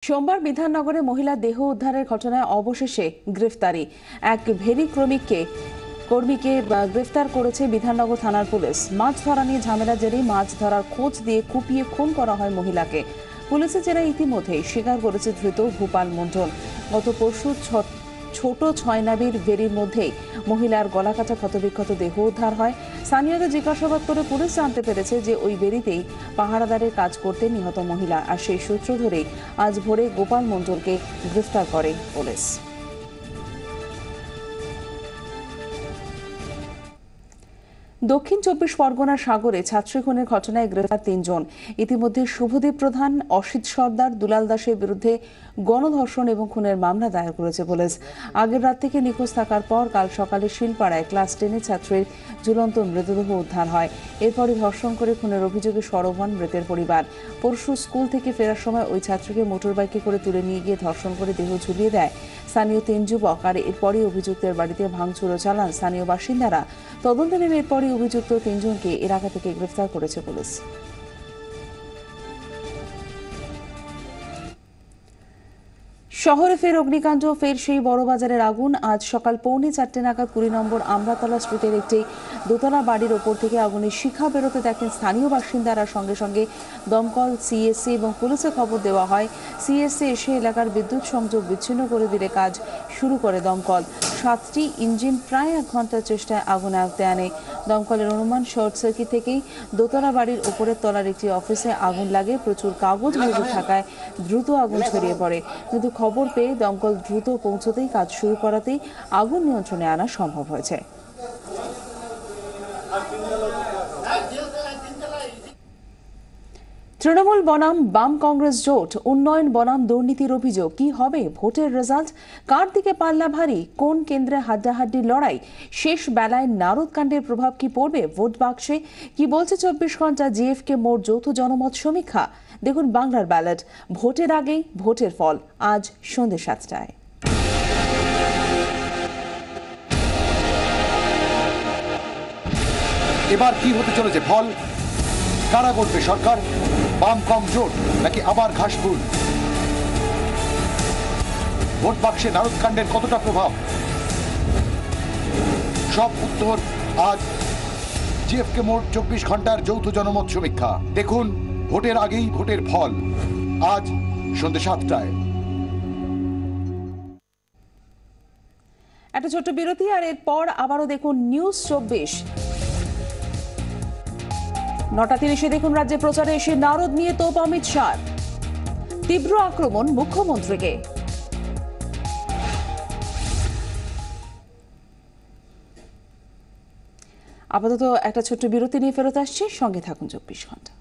সোমবার বিধাননগরে মহিলা দেহ উদ্ধারের ঘটনায় অবশেষে গ্রেফতারি এক ভেরি কর্মীকে গ্রেফতার করেছে বিধাননগর থানার পুলিশ। মাছ ধরা নিয়ে ঝামেলা জেরে মাছ ধরার খোঁজ দিয়ে কুপিয়ে খুন করা হয় মহিলাকে। পুলিশের জেরা ইতিমধ্যেই স্বীকার করেছে ধৃত ভূপাল মণ্ডল। গত পরশু ছোট ছয়নাবির ভেরির মধ্যেই মহিলার গলাকাটা ক্ষতবিক্ষত দেহ উদ্ধার হয়। স্থানীয়দের জিজ্ঞাসাবাদ করে পুলিশ জানতে পেরেছে যে ওই ভেরিতেই পাহারাদারের কাজ করতে নিহত মহিলা, আর সেই সূত্র ধরেই আজ ভোরে গোপাল মণ্ডলকে গ্রেফতার করে পুলিশ। দক্ষিণ চব্বিশ পরগনার সাগরে ছাত্রী খুনের ঘটনায় গ্রেফতার ৩ জন। ইতিমধ্যে শুভদীপ প্রধান, অসিত সর্দার, দুলাল দাসের বিরুদ্ধে গণধর্ষণ এবং খুনের মামলা দায়ের করেছে পুলিশ। আগের রাত থেকে নিখোঁজ থাকার পর কাল সকালে শিলপাড়ায় ক্লাস 10 ছাত্রীর ঝুলন্ত মৃতদেহ উদ্ধার হয়। এরপরই ধর্ষণ করে খুনের অভিযোগে সরব হন মৃতের পরিবার। পরশু স্কুল থেকে ফেরার সময় ওই ছাত্রীকে মোটরবাইকে করে তুলে নিয়ে গিয়ে ধর্ষণ করে দেহ ঝুলিয়ে দেয় স্থানীয় 3 যুবক। আর এরপরই অভিযুক্তের বাড়িতে ভাঙচুরও চালান স্থানীয় বাসিন্দারা। তদন্তে নেমে এরপরই অভিযুক্ত 3 জনকে এলাকা থেকে গ্রেফতার করেছে পুলিশ। শহরে ফের অগ্নিকাণ্ড, ফের সেই বড়বাজারের আগুন। আজ সকাল 3:45 নাগাদ 20 নম্বর আমরাতলা স্ট্রিটের একটি দোতলা বাড়ির ওপর থেকে আগুনের শিখা বেরোতে দেখেন স্থানীয় বাসিন্দারা। সঙ্গে সঙ্গে দমকল, সিএসসি এবং পুলিশে খবর দেওয়া হয়। সিএসসি এসে এলাকার বিদ্যুৎ সংযোগ বিচ্ছিন্ন করে দিলে কাজ শুরু করে দমকল। 7টি ইঞ্জিন প্রায় 1 ঘন্টার চেষ্টায় আগুন আয়ত্তে আনে। দমকলের অনুমান শর্ট সার্কিট থেকেই দোতলা বাড়ির ওপরের তলার একটি অফিসে আগুন লাগে। প্রচুর কাগজ মজুদ থাকায় দ্রুত আগুন ছড়িয়ে পড়ে, কিন্তু খবর পেয়ে দমকল দ্রুত পৌঁছতেই কাজ শুরু করাতেই আগুন নিয়ন্ত্রণে আনা সম্ভব হয়েছে। তৃণমূল বনাম বাম কংগ্রেস জোট, উন্নয়ন বনাম দুর্নীতির অভিযোগ। কি হবে ভোটের রেজাল্ট? কার দিকে পাল্লা ভারী? কোন কেন্দ্রে হাড্ডাহাড্ডি লড়াই? শেষ বেলায় নারদকাণ্ডের প্রভাব কি পড়বে ভোট বাক্সে? কি বলছে 24 ঘন্টা জিএফকে মোট যৌথ জনমত সমীক্ষা? দেখুন বাংলার ব্যালট। ভোটের আগেই ভোটের ফল, আজ সন্ধ্যে 7টায়। এবার কি হতে চলেছে ফল? কারা করবে সরকার? বাম কম জোট নাকি আবার ঘাসফুল? ভোট বাক্সে নারদকাণ্ডের কতটা প্রভাব? সব উত্তর আজ জিএফকে মোট 24 ঘন্টার যৌথ জনমত সমীক্ষা। দেখুন ভোটের আগেই ভোটের ফল, আজ সন্ধ্যে 7টায়। একটা ছোট্ট বিরতি, আর এরপর আবারও দেখুন নিউজ 24। 9:30 দেখুন রাজ্যে প্রচারে এসে নারদ নিয়ে তোপ অমিত শাহ। তীব্র আক্রমণ মুখ্যমন্ত্রীকে। আপাতত একটা ছোট্ট বিরতি নিয়ে ফেরত আসছে, সঙ্গে থাকুন 24 ঘন্টা।